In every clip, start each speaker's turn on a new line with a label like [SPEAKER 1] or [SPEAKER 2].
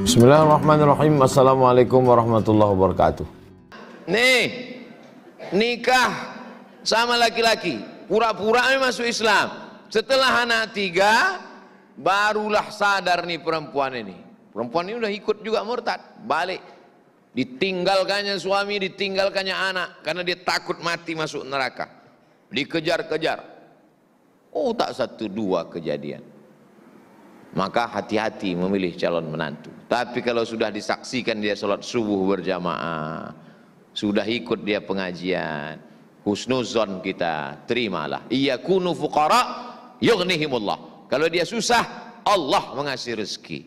[SPEAKER 1] Bismillahirrahmanirrahim. Assalamualaikum warahmatullahi wabarakatuh.
[SPEAKER 2] Nih, nikah sama laki-laki, pura-pura masuk Islam. Setelah anak 3, barulah sadar nih perempuan ini. Perempuan ini udah ikut juga murtad, balik. Ditinggalkannya suami, ditinggalkannya anak, karena dia takut mati masuk neraka. Dikejar-kejar. Oh, tak 1-2 kejadian. Maka hati-hati memilih calon menantu. Tapi kalau sudah disaksikan dia sholat subuh berjamaah, sudah ikut dia pengajian, husnuzon kita terimalah. Iyakunu fuqara yughnihimullah. Kalau dia susah, Allah mengasih rezeki.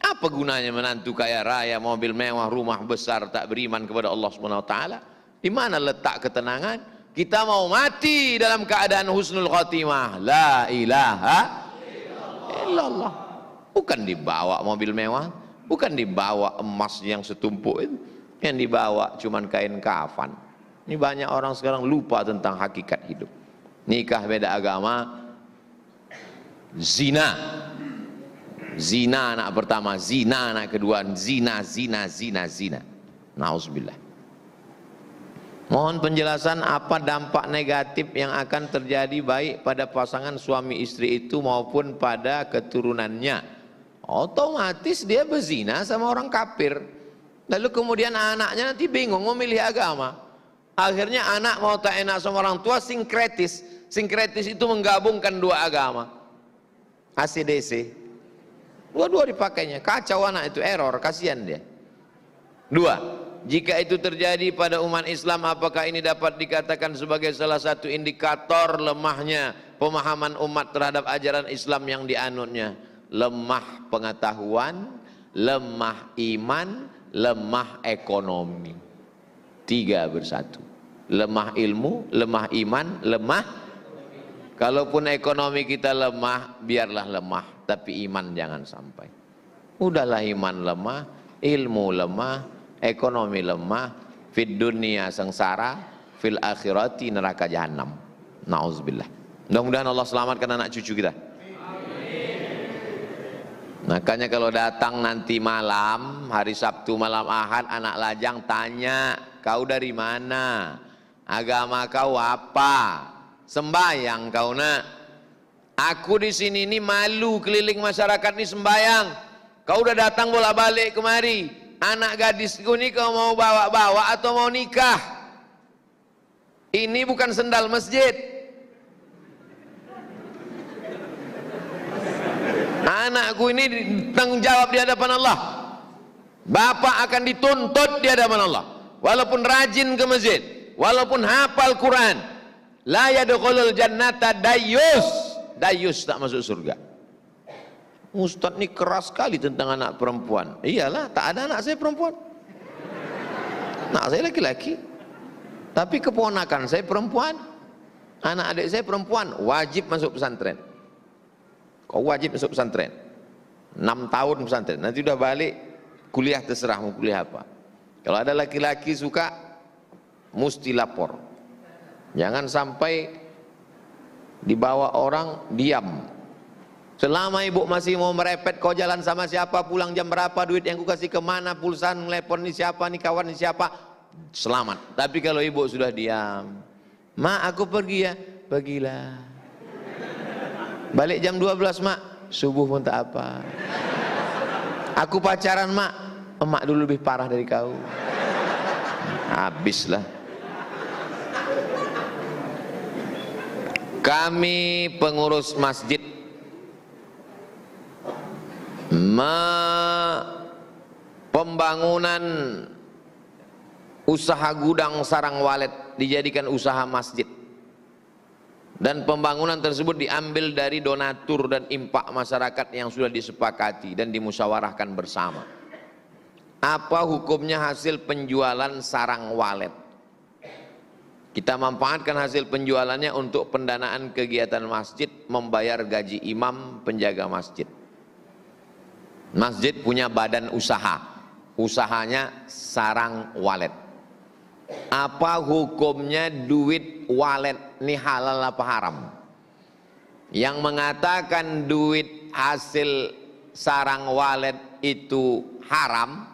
[SPEAKER 2] Apa gunanya menantu kaya raya, mobil mewah, rumah besar, tak beriman kepada Allah SWT? Di mana letak ketenangan? Kita mau mati dalam keadaan husnul khotimah. La ilaha illallah. Bukan dibawa mobil mewah, bukan dibawa emas yang setumpuk itu. Yang dibawa cuman kain kafan. Ini banyak orang sekarang lupa tentang hakikat hidup. Nikah beda agama, zina. Zina anak pertama, zina anak kedua, zina. Nauzubillah. Mohon penjelasan apa dampak negatif yang akan terjadi baik pada pasangan suami istri itu maupun pada keturunannya. Otomatis dia berzina sama orang kafir. Lalu kemudian anaknya nanti bingung memilih agama. Akhirnya anak mau tak enak sama orang tua, sinkretis. Sinkretis itu menggabungkan 2 agama. ACDC. Dua-dua dipakainya. Kacau anak itu, error, kasihan dia. 2. Jika itu terjadi pada umat Islam, apakah ini dapat dikatakan sebagai salah satu indikator lemahnya pemahaman umat terhadap ajaran Islam yang dianutnya? Lemah pengetahuan, lemah iman, lemah ekonomi. 3 bersatu. Lemah ilmu, lemah iman, lemah. Kalaupun ekonomi kita lemah, biarlah lemah, tapi iman jangan sampai. Udahlah iman lemah, ilmu lemah, ekonomi lemah, fid dunia sengsara, fil akhirati neraka jahanam. Nauzubillah. Mudah-mudahan Allah selamatkan anak cucu kita. Makanya kalau datang nanti malam, hari Sabtu malam Ahad, anak lajang tanya, kau dari mana? Agama kau apa? Sembayang kau nak? Aku di sini ini malu keliling masyarakat ini sembayang. Kau udah datang bolak-balik kemari. Anak gadisku ini kau mau bawa-bawa atau mau nikah? Ini bukan sendal masjid. Anakku ini tanggung jawab di hadapan Allah. Bapak akan dituntut di hadapan Allah. Walaupun rajin ke masjid, walaupun hafal Quran, la yadkhulul jannata dayyus. Dayyus tak masuk surga. Ustadz ini keras sekali tentang anak perempuan. Iyalah, tak ada anak saya perempuan. Anak saya laki-laki. Tapi keponakan saya perempuan. Anak adik saya perempuan, wajib masuk pesantren. Kau wajib masuk pesantren 6 tahun pesantren, nanti udah balik kuliah terserah mau kuliah apa. Kalau ada laki-laki suka mesti lapor, jangan sampai dibawa orang diam. Selama ibu masih mau merepet, kau jalan sama siapa, pulang jam berapa, duit yang ku kasih kemana, pulsa telepon ini siapa, nih kawan ini siapa, selamat. Tapi kalau ibu sudah diam, mak aku pergi ya, pergilah. Balik jam 12 mak, subuh pun tak apa. Aku pacaran mak, emak dulu lebih parah dari kau. Habislah. Kami pengurus masjid pembangunan usaha gudang sarang walet dijadikan usaha masjid. Dan pembangunan tersebut diambil dari donatur dan impak masyarakat yang sudah disepakati dan dimusyawarahkan bersama. Apa hukumnya hasil penjualan sarang walet? Kita manfaatkan hasil penjualannya untuk pendanaan kegiatan masjid, membayar gaji imam, penjaga masjid. Masjid punya badan usaha, usahanya sarang walet. Apa hukumnya duit walet ini halal apa haram? Yang mengatakan duit hasil sarang walet itu haram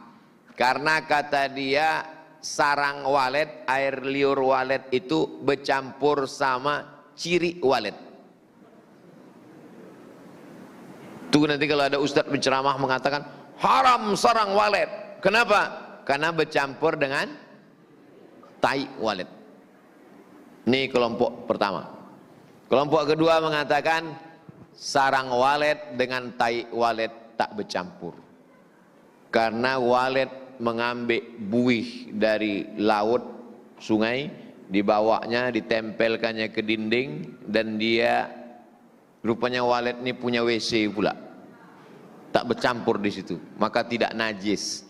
[SPEAKER 2] karena kata dia sarang walet, air liur walet itu bercampur sama ciri walet. Tuh nanti kalau ada ustadz berceramah mengatakan haram sarang walet. Kenapa? Karena bercampur dengan tai walet. Ini kelompok pertama. Kelompok kedua mengatakan sarang walet dengan tai walet tak bercampur. Karena walet mengambil buih dari laut, sungai, dibawanya, ditempelkannya ke dinding, dan dia rupanya walet ini punya WC pula, tak bercampur di situ, maka tidak najis.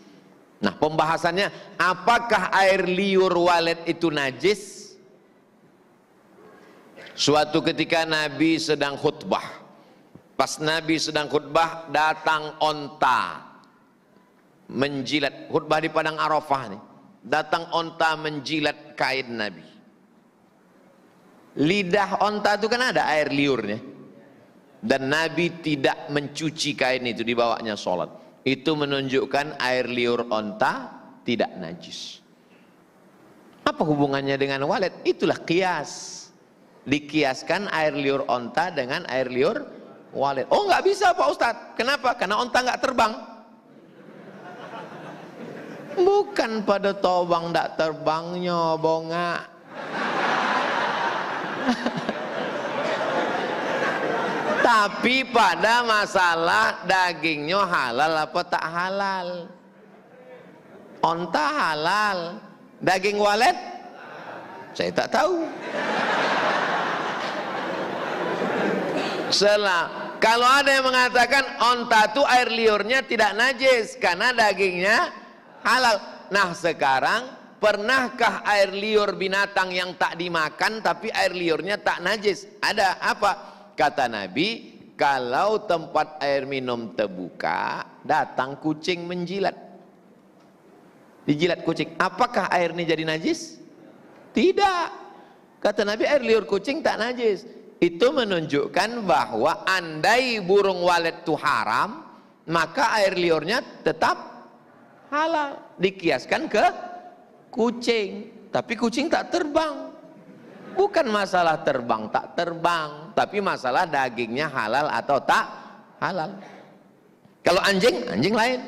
[SPEAKER 2] Nah, pembahasannya apakah air liur walet itu najis? Suatu ketika Nabi sedang khutbah, pas Nabi sedang khutbah datang onta menjilat, khutbah di padang Arafah nih, datang onta menjilat kain Nabi. Lidah onta itu kan ada air liurnya, dan Nabi tidak mencuci kain itu, dibawanya sholat. Itu menunjukkan air liur onta tidak najis. Apa hubungannya dengan walet? Itulah kias, dikiaskan air liur onta dengan air liur walet. Oh, nggak bisa Pak Ustadz. Kenapa? Karena onta nggak terbang. Bukan pada tobang tak terbangnya bonga. Tapi pada masalah dagingnya halal apa tak halal. Onta halal, daging walet saya tak tahu. Kalau ada yang mengatakan onta itu air liurnya tidak najis karena dagingnya halal. Nah, sekarang pernahkah air liur binatang yang tak dimakan tapi air liurnya tak najis? Ada. Apa? Kata Nabi, kalau tempat air minum terbuka, datang kucing menjilat, dijilat kucing, apakah air ini jadi najis? Tidak. Kata Nabi, air liur kucing tak najis. Itu menunjukkan bahwa andai burung walet itu haram, maka air liurnya tetap halal. Dikiaskan ke kucing, tapi kucing tak terbang. Bukan masalah terbang tak terbang, tapi masalah dagingnya halal atau tak halal. Kalau anjing, anjing lain.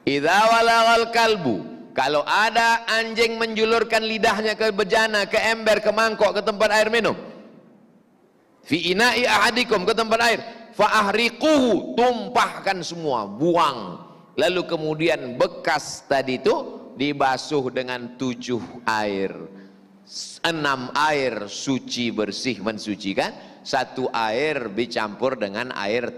[SPEAKER 2] Idza walagal kalbu, kalau ada anjing menjulurkan lidahnya ke bejana, ke ember, ke mangkok, ke tempat air minum, fi ina'i ahadikum, ke tempat air, fa ahriquhu, tumpahkan semua, buang. Lalu kemudian bekas tadi itu dibasuh dengan 7 air. 6 air suci bersih mensucikan, 1 air dicampur dengan air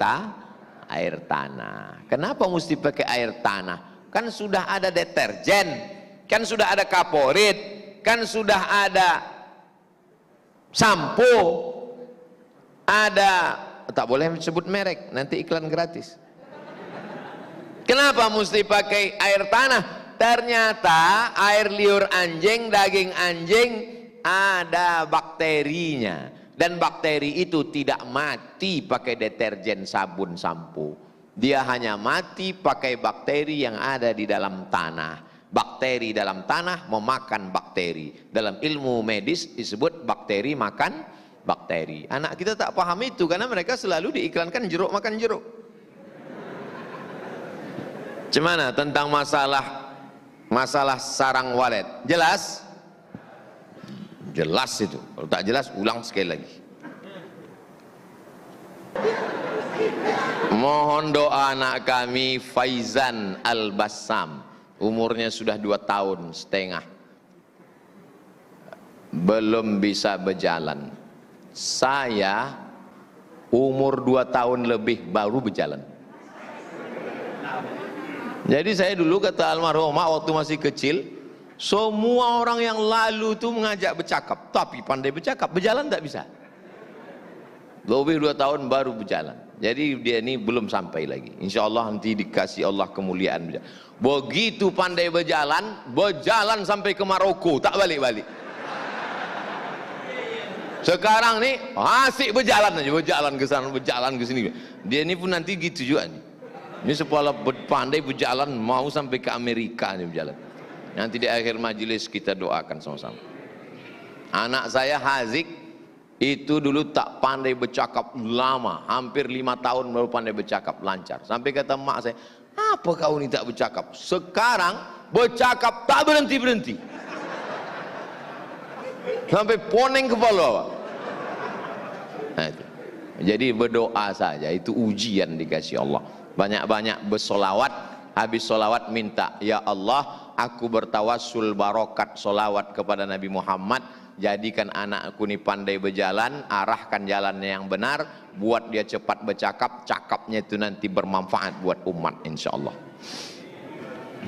[SPEAKER 2] tanah. Kenapa mesti pakai air tanah? Kan sudah ada deterjen, kan sudah ada kaporit, kan sudah ada sampo, ada, tak boleh sebut merek, nanti iklan gratis. Kenapa mesti pakai air tanah? Ternyata air liur anjing, daging anjing ada bakterinya, dan bakteri itu tidak mati pakai deterjen, sabun, sampo. Dia hanya mati pakai bakteri yang ada di dalam tanah. Bakteri dalam tanah memakan bakteri. Dalam ilmu medis disebut bakteri makan bakteri. Anak kita tak paham itu karena mereka selalu diiklankan jeruk makan jeruk. Gimana tentang masalah sarang walet? Jelas? Jelas itu. Kalau tak jelas, ulang sekali lagi. Mohon doa anak kami Faizan Al-Bassam, umurnya sudah 2 tahun setengah, belum bisa berjalan. Saya umur 2 tahun lebih baru berjalan. Jadi saya dulu, kata almarhumah, waktu masih kecil, semua orang yang lalu itu mengajak bercakap, tapi pandai bercakap, berjalan tak bisa. Lebih 2 tahun baru berjalan. Jadi dia ini belum sampai lagi. Insya Allah nanti dikasih Allah kemuliaan. Begitu pandai berjalan sampai ke Maroko, tak balik-balik. Sekarang nih asik berjalan aja, berjalan ke sana, berjalan ke sini. Dia ini pun nanti gitu juga nih. Ini sekolah pandai berjalan, mau sampai ke Amerika ini berjalan. Nanti di akhir majelis kita doakan sama-sama. Anak saya Hazik itu dulu tak pandai bercakap lama, hampir 5 tahun baru pandai bercakap lancar. Sampai kata mak saya, apa kau ini tak bercakap? Sekarang bercakap tak berhenti-berhenti. Sampai poning kepala. Nah, itu. Jadi berdoa saja, itu ujian dikasih Allah. Banyak-banyak bersolawat, habis solawat minta, ya Allah, aku bertawassul barokat solawat kepada Nabi Muhammad, jadikan anakku ini pandai berjalan, arahkan jalannya yang benar, buat dia cepat bercakap, cakapnya itu nanti bermanfaat buat umat insyaallah.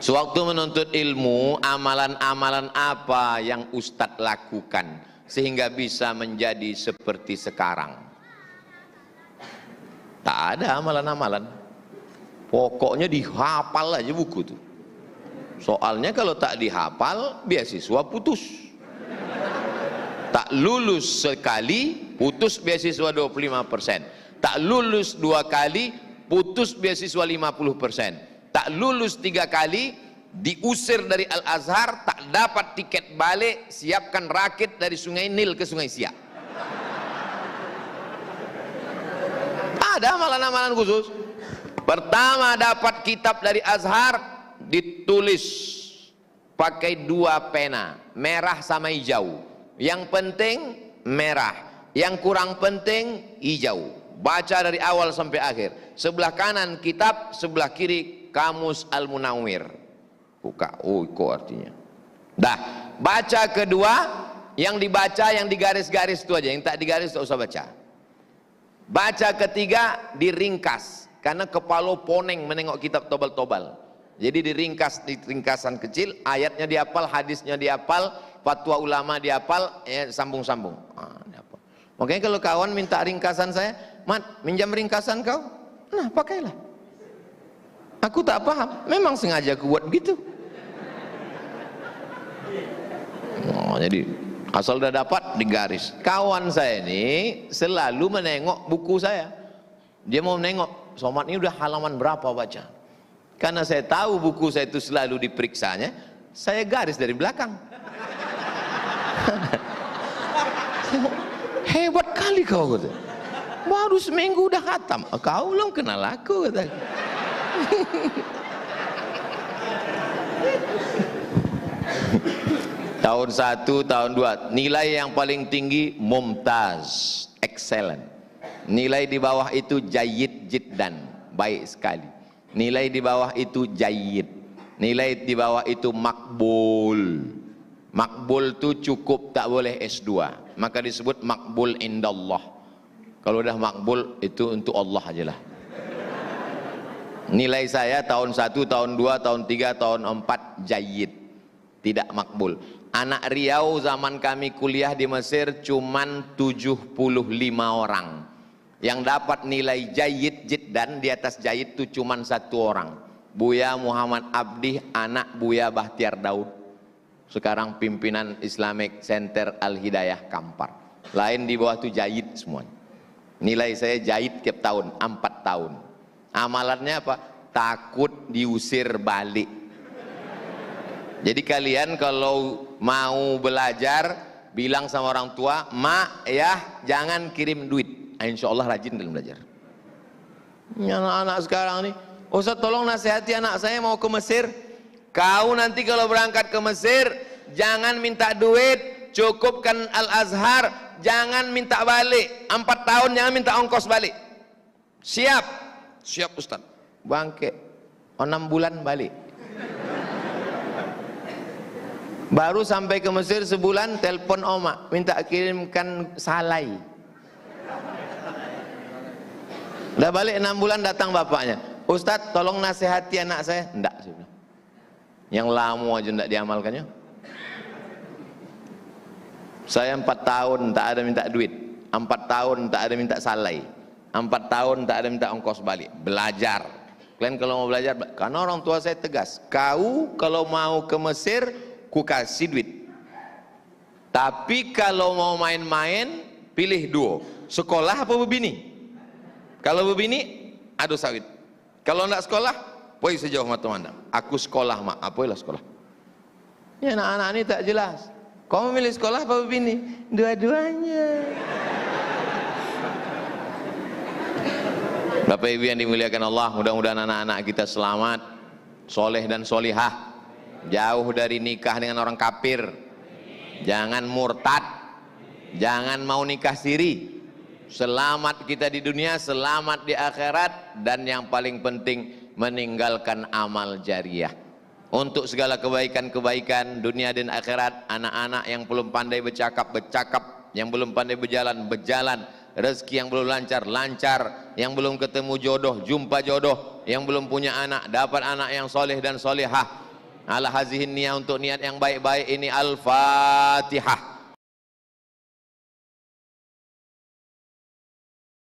[SPEAKER 2] Sewaktu menuntut ilmu, amalan-amalan apa yang Ustadz lakukan sehingga bisa menjadi seperti sekarang? Tak ada amalan-amalan, pokoknya dihafal aja buku tuh. Soalnya kalau tak dihafal, beasiswa putus. Tak lulus sekali, putus beasiswa 25%. Tak lulus 2 kali, putus beasiswa 50%. Tak lulus 3 kali, diusir dari Al-Azhar, tak dapat tiket balik, siapkan rakit dari Sungai Nil ke Sungai Siak. Ada amalan-amalan khusus. Pertama dapat kitab dari Azhar, ditulis pakai 2 pena, merah sama hijau. Yang penting merah, yang kurang penting hijau. Baca dari awal sampai akhir. Sebelah kanan kitab, sebelah kiri Kamus Al-Munawwir. Buka, oh kok artinya. Dah, baca kedua, yang dibaca yang digaris-garis itu aja, yang tak digaris tak usah baca. Baca ketiga diringkas, karena kepala poneng menengok kitab tobal-tobal. Jadi diringkas di ringkasan kecil, ayatnya dihafal, hadisnya dihafal, fatwa ulama dihafal, sambung-sambung. Makanya kalau kawan minta ringkasan saya, Mat, minjam ringkasan kau? Nah, pakailah. Aku tak paham, memang sengaja aku buat begitu. Jadi asal udah dapat digaris. Kawan saya ini selalu menengok buku saya. Dia mau menengok, Somad ini udah halaman berapa baca. Karena saya tahu buku saya itu selalu diperiksanya, saya garis dari belakang. Hebat kali kau, kata. Baru seminggu udah khatam. Kau belum kenal aku, kata. Tahun 1, tahun 2, nilai yang paling tinggi mumtaz, excellent. Nilai di bawah itu jayyid jiddan, baik sekali. Nilai di bawah itu jayyid. Nilai di bawah itu makbul. Makbul itu cukup, tak boleh S2. Maka disebut makbul indallah. Kalau udah makbul itu untuk Allah ajalah. Nilai saya tahun 1, tahun 2, tahun 3, tahun 4 jayyid, tidak makbul. Anak Riau zaman kami kuliah di Mesir cuman 75 orang. Yang dapat nilai jayyid jiddan, di atas jayyid itu cuman 1 orang. Buya Muhammad Abdi, anak Buya Bahtiar Daud. Sekarang pimpinan Islamic Center Al-Hidayah Kampar. Lain di bawah itu jayyid semuanya. Nilai saya jayyid tiap tahun, 4 tahun. Amalannya apa? Takut diusir balik. Jadi kalian kalau mau belajar, bilang sama orang tua, mak ya jangan kirim duit. Insya Allah rajin dalam belajar. Anak-anak sekarang nih, Ustaz tolong nasihati anak saya mau ke Mesir. Kau nanti kalau berangkat ke Mesir, jangan minta duit, cukupkan Al-Azhar, jangan minta balik. 4 tahun jangan minta ongkos balik. Siap? Siap Ustaz. Bangke, 6 bulan balik. Baru sampai ke Mesir sebulan, telepon Oma, minta kirimkan salai. Udah balik 6 bulan, datang bapaknya, Ustaz tolong nasihati anak saya. Enggak, sudah. Yang lama aja enggak diamalkannya. Saya 4 tahun tak ada minta duit, 4 tahun tak ada minta salai, 4 tahun tak ada minta ongkos balik. Belajar. Kalian kalau mau belajar, karena orang tua saya tegas, kau kalau mau ke Mesir ku kasih duit, tapi kalau mau main-main pilih 2, sekolah apa bebini. Kalau bebini adu sawit, Kalau enggak sekolah, poin sejauh mata memandang. Aku sekolah, mak. Apalah sekolah? Ya, anak-anak ini tak jelas. Kau memilih sekolah apa bini? Dua-duanya. Bapak Ibu yang dimuliakan Allah, mudah-mudahan anak-anak kita selamat, soleh dan solihah, jauh dari nikah dengan orang kafir, jangan murtad, jangan mau nikah siri. Selamat kita di dunia, selamat di akhirat, dan yang paling penting meninggalkan amal jariah. Untuk segala kebaikan-kebaikan dunia dan akhirat, anak-anak yang belum pandai bercakap, bercakap, yang belum pandai berjalan, berjalan, rezeki yang belum lancar, lancar, yang belum ketemu jodoh, jumpa jodoh, yang belum punya anak, dapat anak yang soleh dan solehah. Ala hazihin niat, untuk niat yang baik-baik ini. Al-Fatihah.